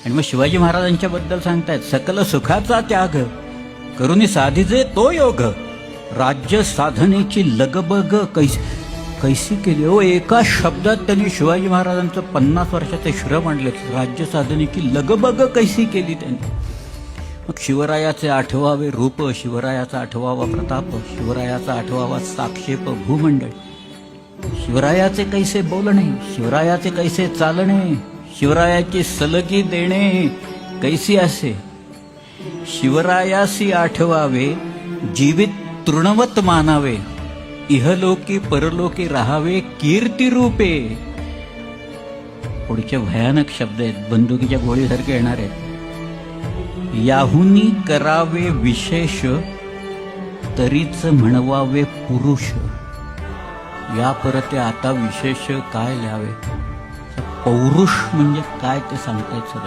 आणि मग शिवाजी महाराजांच्या बद्दल सांगतायत, सकल सुखाचा त्याग करुनी साधीजे तो योग, राज्य साधनेची लगबग कैसी केली. हो, एका शब्दात त्यांनी शिवाजी महाराजांचं 50 वर्षाचे श्रम आणले. राज्य साधनेची लगबग कैसी केली त्यांनी. मग शिवरायाचे 8वावे रूप, शिवरायाचा 8वावा प्रताप, शिवरायाचा 8वावा साक्षेप भूमंडळ, शिवरायाचे कैसे बोलणे, शिवरायाचे कैसे चालणे, शिवरायाची सलगी देणे कैसी असे. शिवरायासी आठवावे, जीवित तृणवत मानावे, इहलोकी परलोकी राहावे कीर्ती रूपे. पुढचे भयानक शब्द आहेत, बंदुकीच्या गोळीसारखे येणार आहेत. याहुनी करावे विशेष, तरीच म्हणवावे पुरुष. या परते आता विशेष काय लिहावे. पौरुष म्हणजे काय ते सांगतायत सगळं.